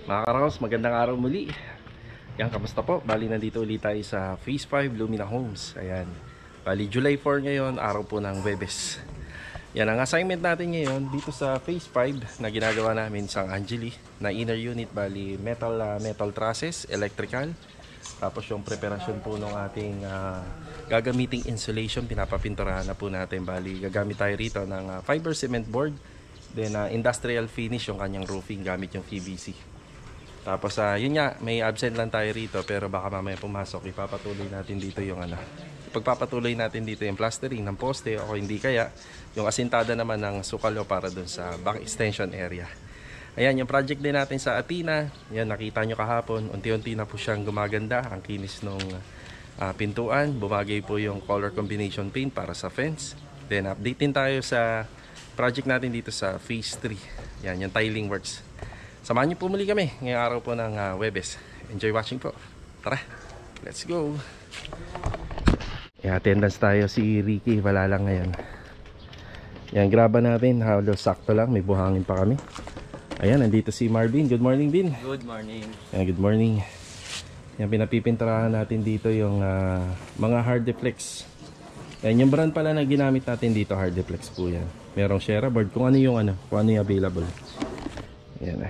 Mga Karaos, magandang araw muli. Yan, kamusta po? Bali, nandito ulit tayo sa Phase 5 Lumina Homes. Ayan, bali July 4 ngayon, araw po ng Webes. Yan, ang assignment natin ngayon dito sa Phase 5 na ginagawa namin sa Angeli na inner unit. Bali, metal trusses, electrical. Tapos yung preparasyon po ng ating gagamiting insulation, pinapapinturahan na po natin. Bali, gagamit tayo rito ng fiber cement board. Then industrial finish yung kanyang roofing gamit yung PVC. Tapos yun nga, may absent lang tayo rito pero baka mamaya pumasok, ipapatuloy natin dito yung pagpapatuloy natin dito yung plastering ng poste o hindi kaya yung asintada naman ng sukalo para dun sa back extension area. Ayan, yung project din natin sa Athena, yan nakita nyo kahapon, unti-unti na po siyang gumaganda, ang kinis nung pintuan, bumagay po yung color combination paint para sa fence. Then update din tayo sa project natin dito sa Phase 3, yan yung tiling works. Samahan niyo po muli kami ngayong araw po ng Webes. Enjoy watching po. Tara, let's go. I-attendance tayo si Ricky, wala lang ngayon. Yan, graba natin, halos sakto lang, may buhangin pa kami. Ayan, nandito si Marvin. Good morning, Bin. Good morning. Yan, good morning. Yan, pinapipinturahan natin dito yung mga hard deflex. Yan, yung brand pala na ginamit natin dito, hard deflex po yan. Merong Sierra board, kung ano yung available. Yan.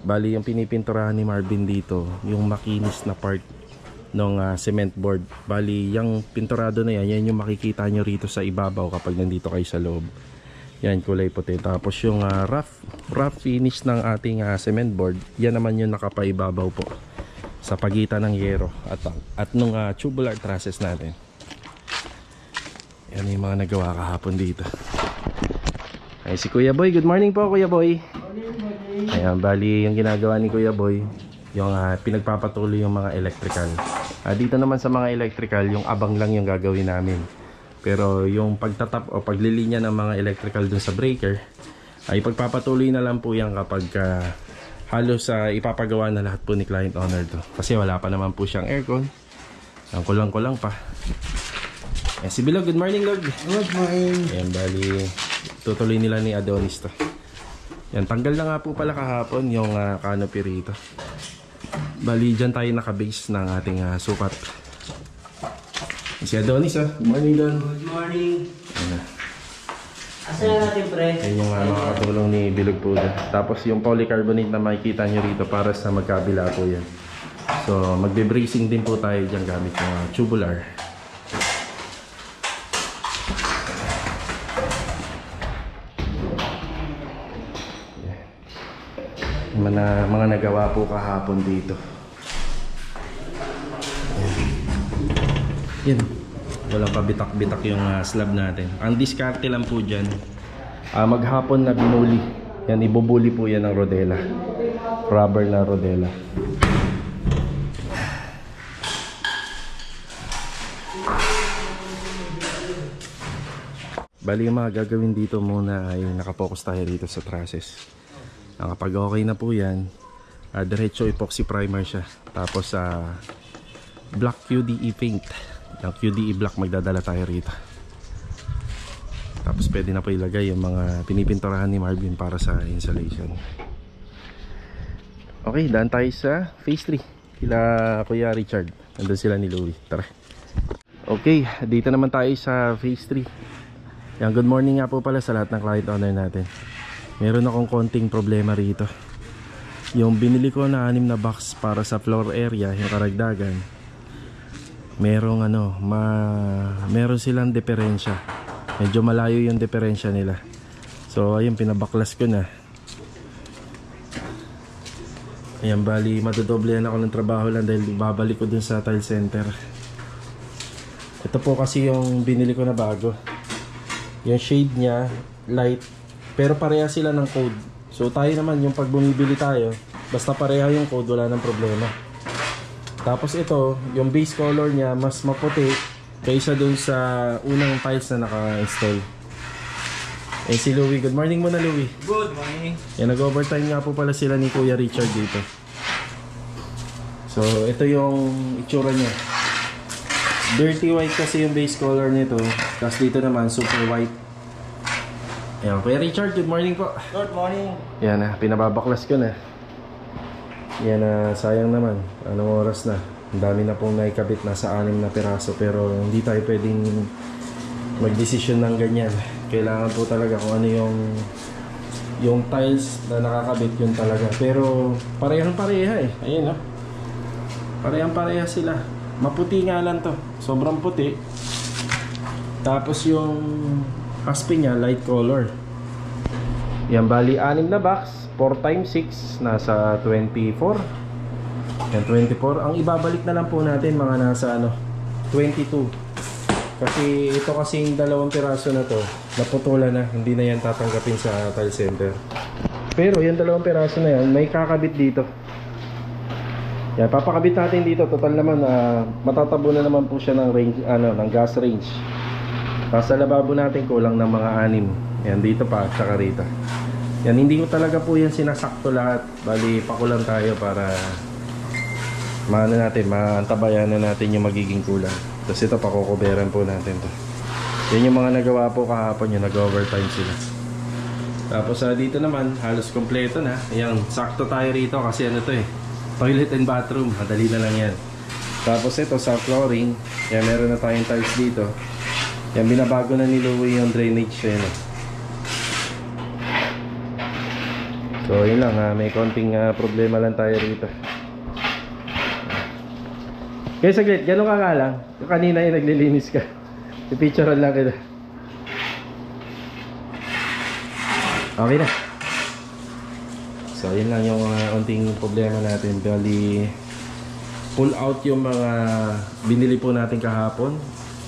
Bali, yung pinipinturahan ni Marvin dito, yung makinis na part ng cement board. Bali, yung pinturado na yan, yan yung makikita nyo rito sa ibabaw kapag nandito kayo sa loob. Yan, kulay puti. Tapos yung rough finish ng ating cement board, yan naman yung nakapaibabaw po sa pagitan ng yero at nung tubular trusses natin. Yan yung mga nagawa kahapon dito. Ay, si Kuya Boy. Good morning po, Kuya Boy. Ayan, bali yung ginagawa ni Kuya Boy, yung pinagpapatuloy yung mga electrical. Dito naman sa mga electrical, yung abang lang yung gagawin namin. Pero yung pagtatap o paglilinya ng mga electrical dun sa breaker, ay pagpapatuloy na lang po yan kapag halos ipapagawa na lahat po ni client owner to. Kasi wala pa naman po siyang aircon. Ang kulang-kulang pa. Ayan, si Bilog, good morning, Log. Good morning. Ayan, bali tutuloy nila ni Adonis to. Yan, tanggal na nga po pala kahapon yung canopy rito. Bali, dyan tayo nakabase ng ating sukat. Si Adonis, good morning, Don. Good morning. Ayan. Asan na natin, pre? Yan yung makakatulong ni Bilog po dyan. Tapos yung polycarbonate na makikita nyo rito para sa magkabila po yan. So, magbe-bracing din po tayo dyan gamit yung tubular. Mga nagawa po kahapon dito. Yan. Walang pabitak-bitak yung slab natin. Ang diskarte lang po dyan, maghapon na binuli. Yan, ibubuli po yan ng rodela. Rubber na rodela. Bali, yung mga gagawin dito muna ay nakapokus tayo dito sa trusses. Kapag okay na po yan, diretso epoxy primer siya. Tapos black QDE paint. Yung QDE black magdadala tayo rito. Tapos pwede na po ilagay yung mga pinipinturahan ni Marvin para sa insulation. Okay, daan tayo sa Phase 3 kila Kuya Richard. Nandun sila ni Louie. Tara. Okay, dito naman tayo sa Phase 3. Yan, good morning nga po pala sa lahat ng client owner natin. Meron akong konting problema rito. Yung binili ko na 6 na box para sa floor area, yung karagdagan, merong meron silang diferensya. Medyo malayo yung diferensya nila. So ayun, pinabaklas ko na. Ayan, bali madodoblehan ako ng trabaho lang dahil babalik ko dun sa tile center. Ito po kasi yung binili ko na bago. Yung shade niya light, pero pareha sila ng code. So tayo naman, yung pag bumibili tayo, basta pareha yung code, wala nang problema. Tapos ito, yung base color niya mas maputi kaysa dun sa unang tiles na naka-install. Eh si Louie, good morning muna, Louie. Good morning. Yan, nag-overtime nga po pala sila ni Kuya Richard dito. So ito yung itsura niya. Dirty white kasi yung base color nito. Tapos dito naman super white. Ayan, Kuya Richard, good morning po. Good morning. Yan na, pinababaklas ko na. Yan na, sayang naman. Anong oras na? Ang dami na pong naikabit, nasa 6 na piraso. Pero hindi tayo pwedeng magdesisyon ng ganyan. Kailangan po talaga kung ano yung tiles na nakakabit, yun talaga. Pero parehang-pareha eh. Ayun oh. Parehang-pareha sila. Maputi nga lang to. Sobrang puti. Tapos yung haspi niya, light color. Yan, bali 6 na box. 4x6, nasa 24. Yan, 24. Ang ibabalik na lang po natin mga nasa 22. Kasi ito kasing 2 piraso na to, naputulan na. Hindi na yan tatanggapin sa tile center. Pero yung 2 piraso na yan, may kakabit dito. Yan, papakabit natin dito. Total naman, matatabo na naman po siya ng range, ng gas range. Tapos sa lababo natin, kulang ng mga 6. Yan, dito pa, tsaka rito. Yan, hindi ko talaga po yan sinasakto lahat. Bali, pakulang tayo para maantabayan na natin yung magiging kulang. Tapos ito, pakukuberan po natin to. Yan yung mga nagawa po kahapon, yung nag-overtime sila. Tapos dito naman, halos kompleto na. Ayan, sakto tayo rito kasi ano to eh, toilet and bathroom, madali na lang yan. Tapos ito sa flooring, yan, meron na tayong tiles dito. Yan, binabago na ni Louie yung drainage yan eh. So yun lang, may konting problema lang tayo rito. Kaya saglit, gano'n ka nga lang. Yung kanina yung naglilinis ka. I-picturean lang kita. Okay na. So yun lang yung unting problema natin. Bali, pull out yung mga binili po natin kahapon.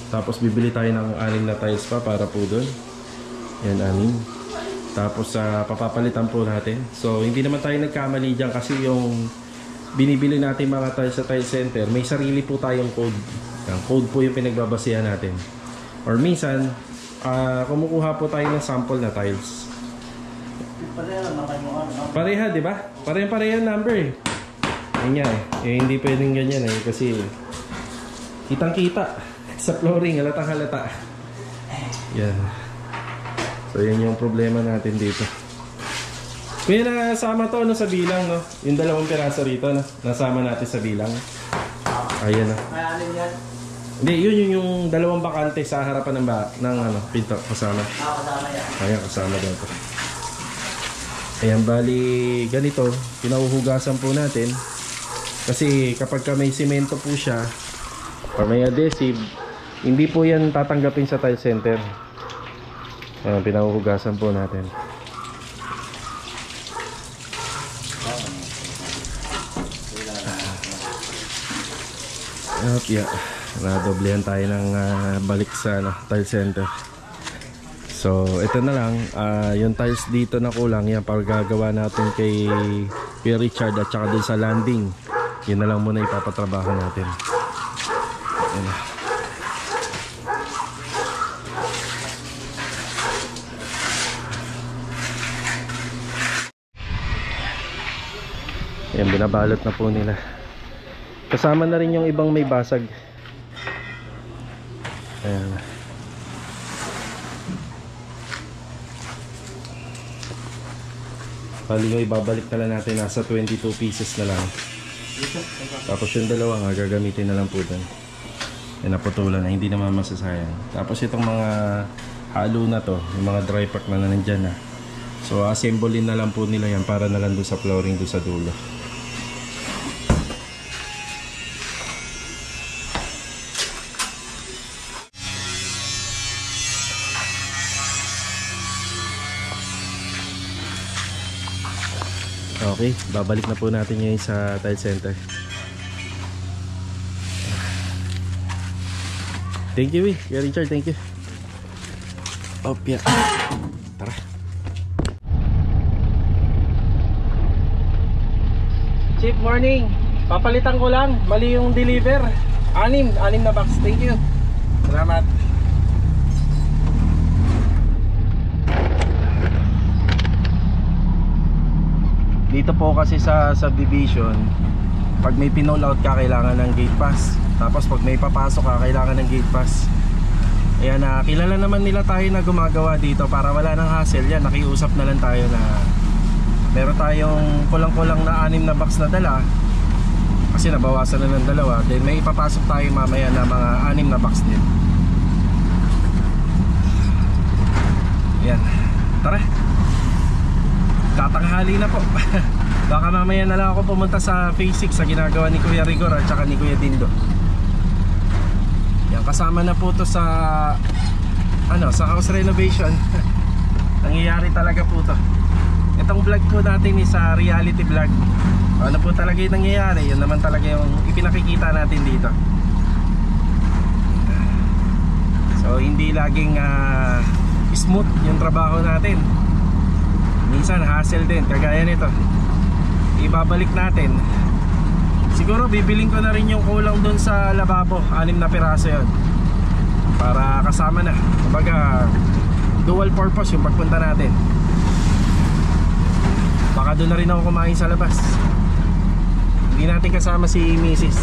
Tapos bibili tayo ng 6 na tiles pa para po doon. Yan, 6. Tapos papapalitan po natin. So hindi naman tayo nagkamali dyan kasi yung binibili natin mga tiles sa tile center, may sarili po tayong code. Yung code po yung pinagbabasehan natin. Or minsan, kumukuha po tayo ng sample na tiles. Pareha, di ba? Pareha number eh. Yan nga eh. Hindi pwedeng ganyan eh. Kasi kitang-kita sa flooring, halatang-halata. Yan. So yan yung problema natin dito. Kaya nasama to sa bilang, no? Yung 2 piraso rito, no? Nasama natin sa bilang. Ayan, no? May alin yan? Hindi, yun yung 2 bakante sa harapan ng pinto. Kasama. Kasama yan. Ayan, kasama dito. Ayan, bali ganito, pinahuhugasan po natin. Kasi kapag may simento po siya, or may adhesive, hindi po yan tatanggapin sa tile center. Ayan, pinahuhugasan po natin. Yeah. Nadoblehan tayo ng balik sa tile center. So ito na lang, yung tiles dito na kulang, yan pagagawa natin kay Richard at saka dun sa landing. Yun na lang muna ipapatrabaho natin. Yan, binabalot na po nila. Kasama na rin yung ibang may basag. Ayan. Bali yung ibabalik na lang natin, nasa 22 pieces na lang. Tapos yung 2 nga gagamitin na lang po doon. Yan, naputulan na, hindi naman masasayang. Tapos itong mga halo na to, yung mga dry pack na nandyan na. So assemblein na lang po nila yan para na lang doon sa flooring doon sa dulo. Okay, babalik na po natin ngayon sa tile center. Thank you, Richard, thank you. Opya. Tara. Chief, morning. Papalitan ko lang, mali yung deliver. 6 na box, thank you. Salamat. Dito po kasi sa subdivision, pag may pinull out ka, kailangan ng gate pass. Tapos pag may papasok ka, kailangan ng gate pass. Ayan, kilala naman nila tayo na gumagawa dito para wala nang hassle. Yan, nakiusap na lang tayo na meron tayong kulang-kulang na 6 na box na dala kasi nabawasan na ng 2. Then may ipapasok tayo mamaya na mga 6 na box din. Ayan, tara, tatanghali na po. Baka mamaya na lang ako pumunta sa Phase 6 sa ginagawa ni Kuya Rigor at saka ni Kuya Dindo. Yan, kasama na po to sa sa house renovation. Nangyayari talaga po to. Itong vlog po natin is sa reality vlog. Ano po talaga yung nangyayari, yun naman talaga yung ipinakikita natin dito. So hindi laging smooth yung trabaho natin. Minsan hassle din, kagaya nito. Ibabalik natin. Siguro bibiling ko na rin yung kulang dun sa lababo, 6 na piraso yun, para kasama na. Kumbaga dual purpose yung pagpunta natin. Baka doon na rin ako kumain sa labas. Hindi natin kasama si Mrs.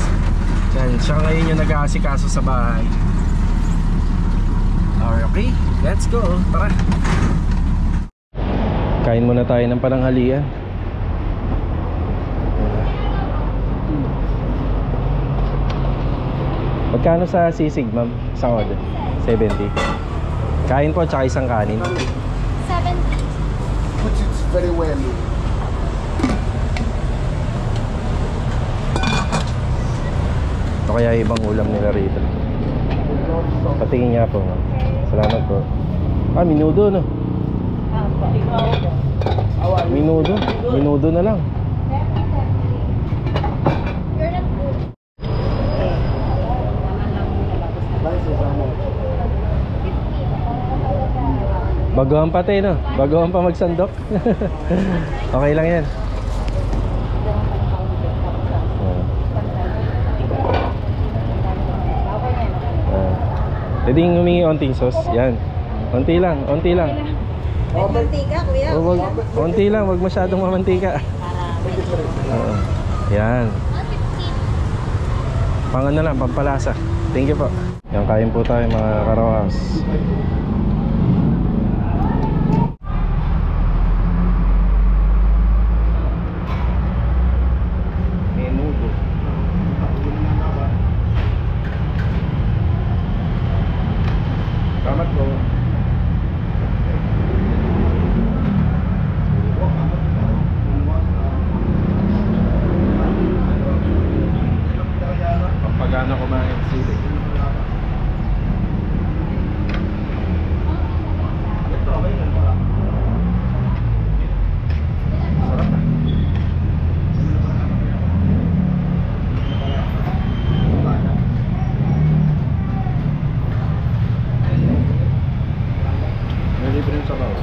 Yan, siya ngayon yung nag-aasikaso sa bahay. Okay, let's go, tara. Kain muna tayo ng pananghalian. Magkano sa sisig, ma'am? Isang order? 70. Kain po, tsaka isang kanin. 70. Puts it very well. Ito kaya ibang ulam nila rito. Patingin nga po, ma'am. Salamat po. Minudo, no? Minudo. Minudo na lang. You're not good. Baguhan pati, no? Baguhan pa magsandok. Okay lang yan. Pwede humingi onting sauce. Yan. Onti lang, onti lang. May mantika, kuya. Onti lang, wag masyadong mamantika. Oo. Yan. Pang ano lang, pampalasa. Thank you po. Yan, kain po tayo mga karawas. Menudo. Salamat po. Pampagana kumain sili. Ito, okay lang ba? Sarap na. May libre yung sabaw.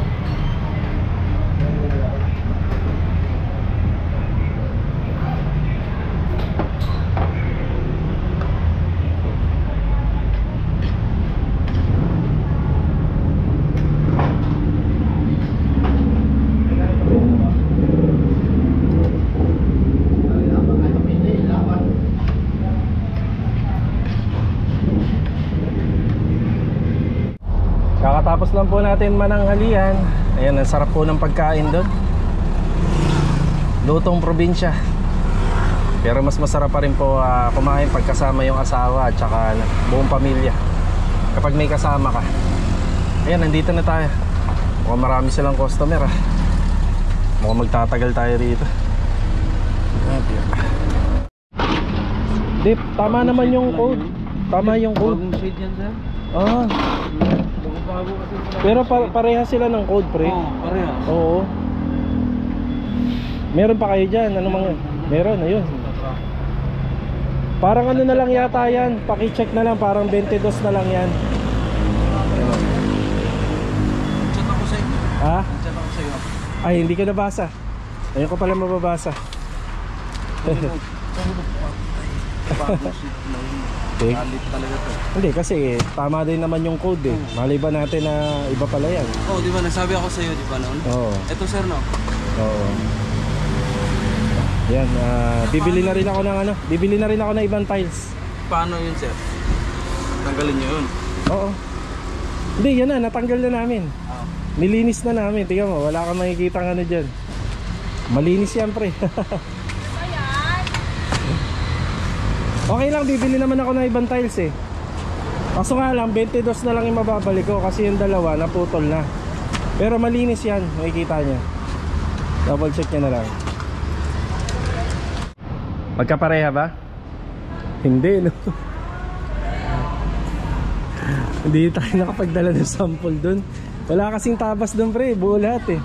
Kakatapos lang po natin mananghalian. Ayan, ang sarap po ng pagkain doon. Lutong probinsya. Pero mas masarap pa rin po kumain pagkasama yung asawa at saka buong pamilya. Kapag may kasama ka. Ayan, nandito na tayo. Mukhang marami silang customer. Mukhang magtatagal tayo rito. Dip, tama naman yung code. Tama yung code. Bagong shade yan, sir. Ah, Bago kasi pala. pero pareha sila ng code, pre. Oo, parehas. Oo. Meron pa kayo dyan? Ano mga? Meron, ayun. Parang ano na lang yata yan. Paki-check na lang, parang 22 na lang yan. Ayun. Chat ako sa inyo. Ha? Chat ako sa iyo. Ay, hindi ko nabasa. Ayun ko pala mababasa. Bagong shade na yun. Okay. Alit talaga to. Hindi, kasi tama din naman yung code eh. Maliban natin na iba pala yan. Oh, di ba nagsabi ako sa iyo, di ba noon? Oo. Ito sir, no? Oo. Yan, bibili na rin ako ng ibang tiles. Paano yun, sir? Tanggalin niyo yun. Oo. Hindi, yan na, natanggal na namin. Nilinis na namin, tingnan mo, wala kang makikita ano dyan. Malinis yan, pre. Okay lang, bibili naman ako ng ibang tiles eh. Kaso nga lang, 22 na lang yung mababalik ko kasi yung dalawa naputol na. Pero malinis yan, makikita nyo. Double check nyo na lang. Magkapareha ba? Hindi, no? Hindi tayo nakapagdala ng sample dun. Wala kasing tabas dun, pre, buo lahat eh.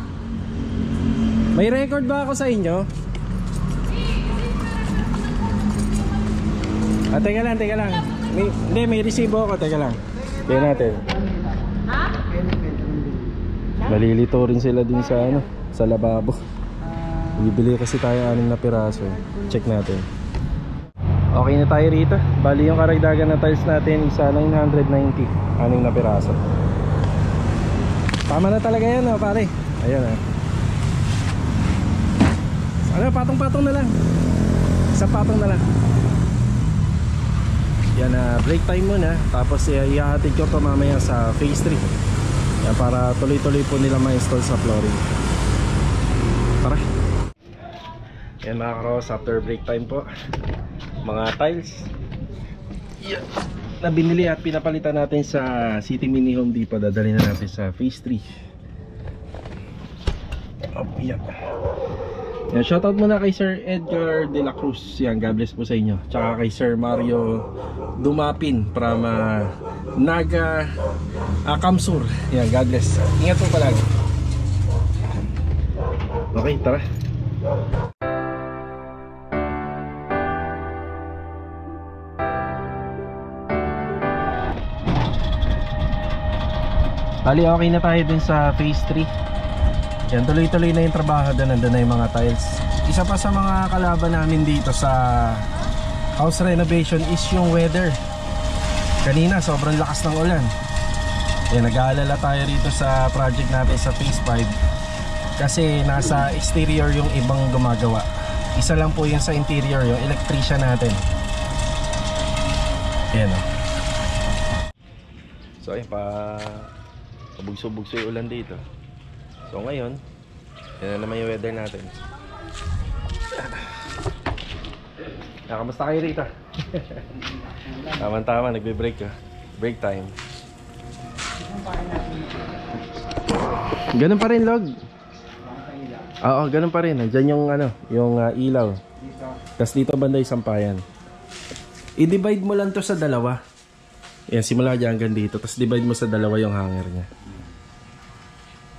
May record ba ako sa inyo? Teka lang, teka lang. May resibo ako, teka lang. Tingnan natin. Malilito rin sila din sa ano, sa lababo. Bibili kasi tayo 6 na piraso. Check natin. Okay na tayo rito. Bali yung karagdagan na tiles natin isa 990. 6 na piraso. Tama na talaga yan, oh, pare. Ayan ah. Ano, patong-patong na lang. Isang patong na lang. Yan na, break time muna. Tapos ihahatid ko to mamaya sa phase 3. Yan, para tuloy-tuloy po nila ma-install sa flooring. Tara. Yan mga karos, after break time po. Mga tiles na binili at pinapalitan natin sa City Mini Home Depot. Dadalhin na natin sa phase 3. Yan. Yan, shoutout muna kay Sir Edgar De La Cruz. Yan, God bless po sa inyo. Tsaka kay Sir Mario Dumapin from Naga Kamsur. Yan, God bless. Ingat po palagi. Okay, tara. Bali, okay na tayo dun sa phase 3. Yan, tuloy-tuloy na yung trabaho doon. Nandun na yung mga tiles. Isa pa sa mga kalaban namin dito sa house renovation is yung weather. Kanina sobrang lakas ng ulan. Yan, nag-aalala tayo rito sa project natin sa phase 5 kasi nasa exterior yung ibang gumagawa. Isa lang po yung sa interior, yung electrician natin. Yan o. So ayun, pabugso-bugso yung ulan dito. So ngayon, yan na naman yung weather natin. Kamusta kayo rito? Tama-tama, nagbe-break ka. Break time. Ganun pa rin, Log. Oo, ganun pa rin. Diyan yung ano, yung ilaw. Tapos dito banda yung sampayan. I-divide mo lang to sa dalawa. Yan, simula dyan hanggang dito. Tapos divide mo sa dalawa yung hanger niya.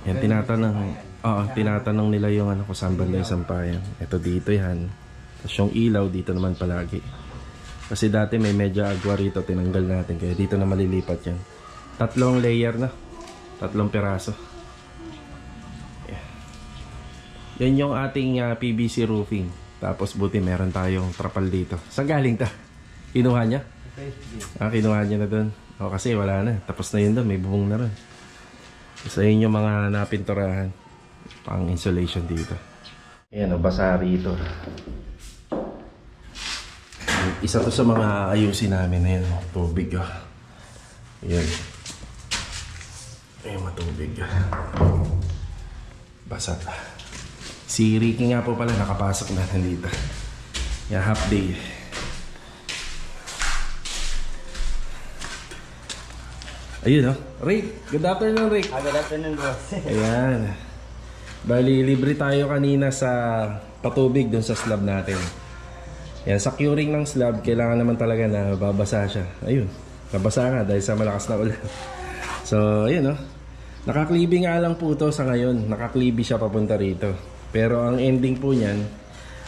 Yan, tinatanong nila yung ano, kung saan banda yung sampayan. Ito dito yan. Tapos yung ilaw dito naman palagi. Kasi dati may medyo agwa rito, tinanggal natin. Kaya dito na malilipat yan. 3 layer na. 3 piraso. Yan yung ating PVC roofing. Tapos buti meron tayong trapal dito. Saan galing ta? Kinuha niya? Kinuha niya na doon. O kasi wala na. Tapos na yun doon. May bubong na rin. So yun yung mga napinturahan. Pang insulation dito. Ayan o, basa rito. Isa to sa mga ayusin namin. Ayan o, tubig o. Ayan. Ayan, matubig. Basa. Si Ricky nga po pala nakapasok na nandito. Yan, half day. Ayun, oh. Rick, good afternoon, Rick. Good afternoon, boss. Ayan. Bali, libre tayo kanina sa patubig dun sa slab natin. Yan, sa curing ng slab, kailangan naman talaga na babasa siya. Ayun, nabasa nga dahil sa malakas na ulan. So, ayun, oh. Nakaklibi nga lang po to sa ngayon. Nakaklibi siya papunta rito. Pero ang ending po niyan,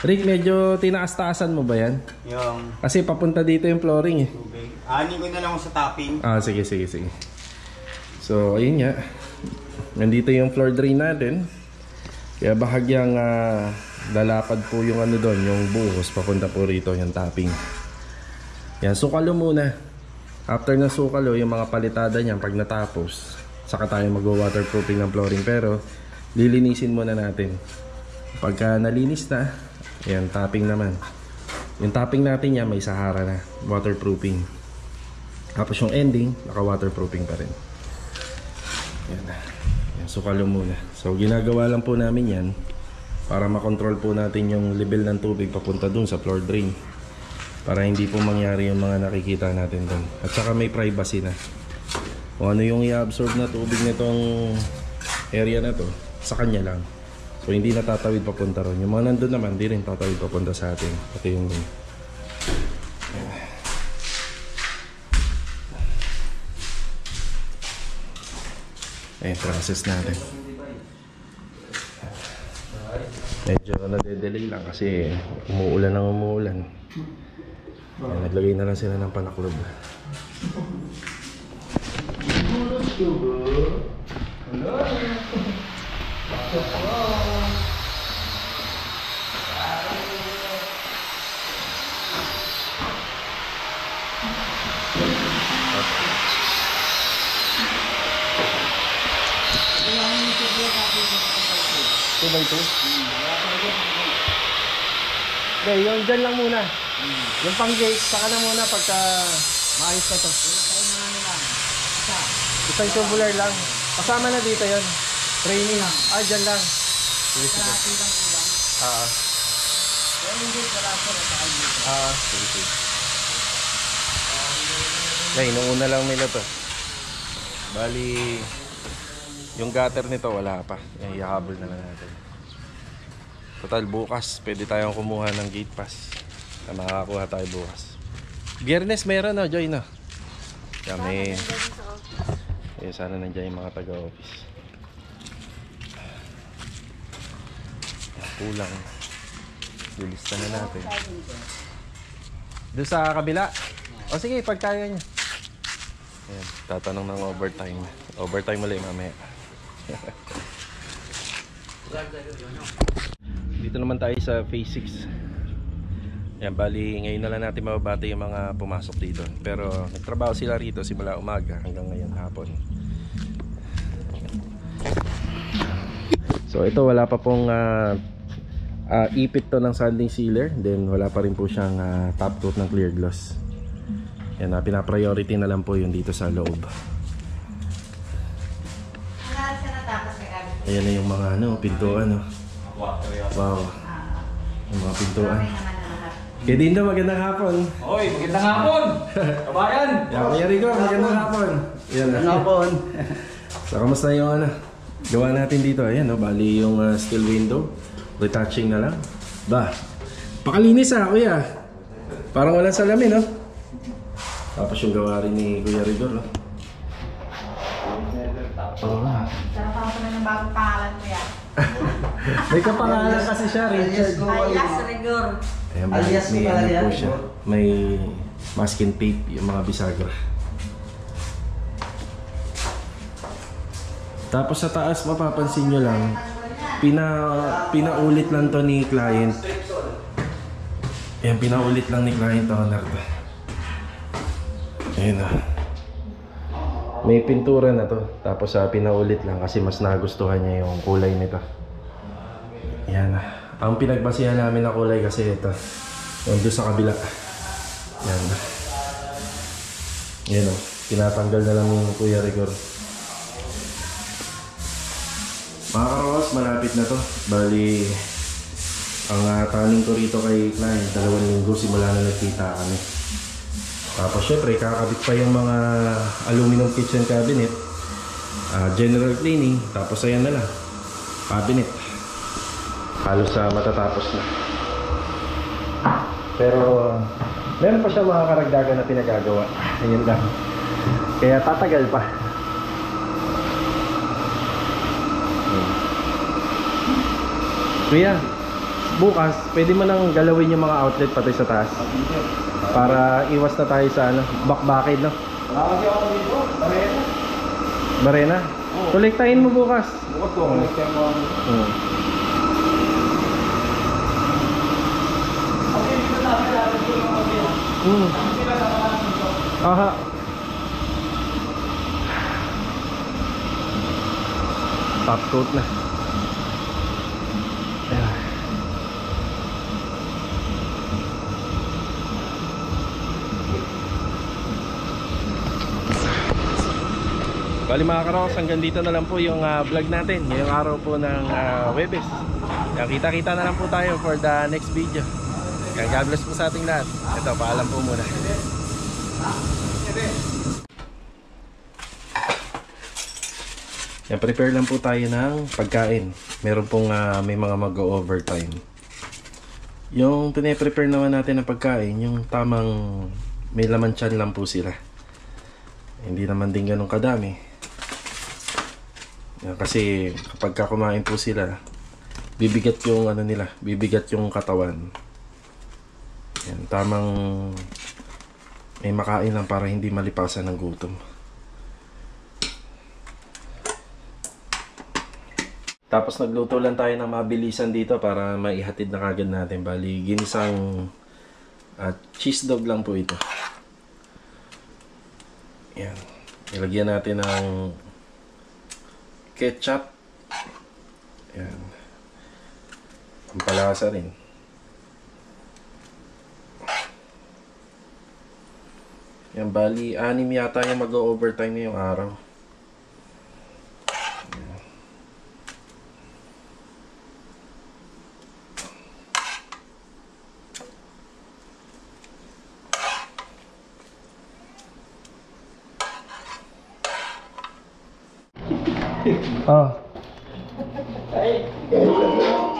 Rick, medyo tinaas-taasan mo ba yan? Yung Kasi papunta dito yung flooring eh. tubig. Anin ko na lang ako sa topping. Sige. So, ayun nga. Nandito yung floor drain natin. Kaya bahagyang lalapad po yung ano doon, yung buhos papunta po rito, yung topping. Yan, sukalo muna. After na sukalo, yung mga palitada niyan pag natapos, saka tayo mag-waterproofing ng flooring. Pero lilinisin muna natin. Pagka nalinis na, yan, topping naman. Yung topping natin yan, may Sahara na, waterproofing. Tapos yung ending, naka-waterproofing pa rin. Yan na. Yan, sukalo muna. So ginagawa lang po namin yan para makontrol po natin yung level ng tubig papunta dun sa floor drain. Para hindi po mangyari yung mga nakikita natin dun. At saka may privacy na. Kung ano yung i-absorb na tubig nitong area na to, sa kanya lang. So hindi natatawid papunta ron. Yung mga nandun naman, hindi rin tatawid papunta sa atin. Pati yung dun. Ayan, process natin. Medyo nade-delay lang kasi umuulan ng umuulan. Ayan, naglagay na lang sila ng panaklob. Two by two? Okay, yung dyan lang muna. Yung pang gate, saka na muna pagka maayos na to. Isang tubular lang. Kasama na dito yun. Training. Ah, dyan lang. Sige, sige. Sige, sige. Okay, inuuna lang nila to. Bali, yung gutter nito wala pa. Ihahabol na lang natin. Total bukas, pwede tayong kumuha ng gate pass. Na makakakuha tayo bukas. Biyernes meron na, Joy na. Kami. Sana nandiyan yung mga taga-office. Kulang. Lilista na natin. Doon sa kabila. O sige, pagkaya nyo. Ayan, tatanong ng overtime. Overtime ulit mamaya. Dito naman tayo sa phase 6. Ayan, bali ngayon na lang natin mababati yung mga pumasok dito. Pero nagtrabaho sila rito simula umaga hanggang ngayon hapon. So ito wala pa pong ipit to ng sanding sealer. Then wala pa rin po siyang top coat ng clear gloss. Yan, pina-priority na lang po yun dito sa loob. Ayan na yung mga pintuan. Wow. Yung mga pintuan. Kaya din daw, magandang hapon. Hoy, magandang hapon! Kabayan! Yan, Kuya Rico, magandang hapon. Yan na. Magandang hapon! So, kamusta yung gawa natin dito? Ayan, bali yung steel window. Retouching na lang. Ba, pakalinis Kuya. Parang walang salamin, Tapos yung gawa rin ni Kuya Rico, Sarap ako na ng bagong pangalan ko yan. May kapangalan kasi siya, Richard. Alias Rigor. Ayan, may po siya. May masking tape yung mga bisagra. Tapos sa taas, mapapansin nyo lang, pinaulit lang to ni client. Ayan, pinaulit lang ni client owner to. Ayan may pintura na to. Tapos pinaulit lang kasi mas nagustuhan niya yung kulay nito. Ayan ang pinagbasihan namin na kulay kasi ito. Yung doon sa kabila. Ayan Ayan tinatanggal na lang yung Kuya Rigor. Mga karawas, malapit na to. Bali, ang taning ko rito kay client, 2 linggo simula na nagkita kami. Tapos syempre, kakabit pa yung mga aluminum kitchen cabinet. General cleaning. Tapos ayan na lang, cabinet. Halos matatapos na. Pero meron pa siya mga karagdagan na pinagagawa. Ayan lang. Kaya tatagal pa. Kuya, bukas pwede mo nang galawin yung mga outlet pati sa taas para iwas na tayo sa bakbakid, no? Wala kasi ako dito, Barena. Barena? Kolektahin mo bukas. Bukas ko, kolektahin mo. Okay, dito namin natin ito yung mga Aha. Top coat na. Bali mga karoks, hanggang dito na lang po yung vlog natin ngayong araw po ng Webes. Yan, kita-kita na lang po tayo for the next video. Yan, God bless po sa ating lahat. Ito, paalam po muna. Yan, prepare lang po tayo ng pagkain. Meron pong may mga mag-overtime. Yung pine-prepare naman natin ng pagkain, yung tamang may laman tiyan lang po sila. Hindi naman din ganun kadami. Yan, kasi kapag kumain po sila, bibigat yung ano nila, bibigat yung katawan. Yan, tamang may makain lang para hindi malipasan ng gutom. Tapos nagluto lang tayo ng mabilisan dito para maihatid na kagad natin. Bali, ginisang cheese dog lang po ito. Yan. Ilagyan natin ng ketchup. Yan. Pampalasa rin. Yan, bali, 6 yata yung mag-overtime ngayong araw. Ah.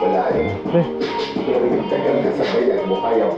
Wala eh. Tagal ka sa bayan mo, kaya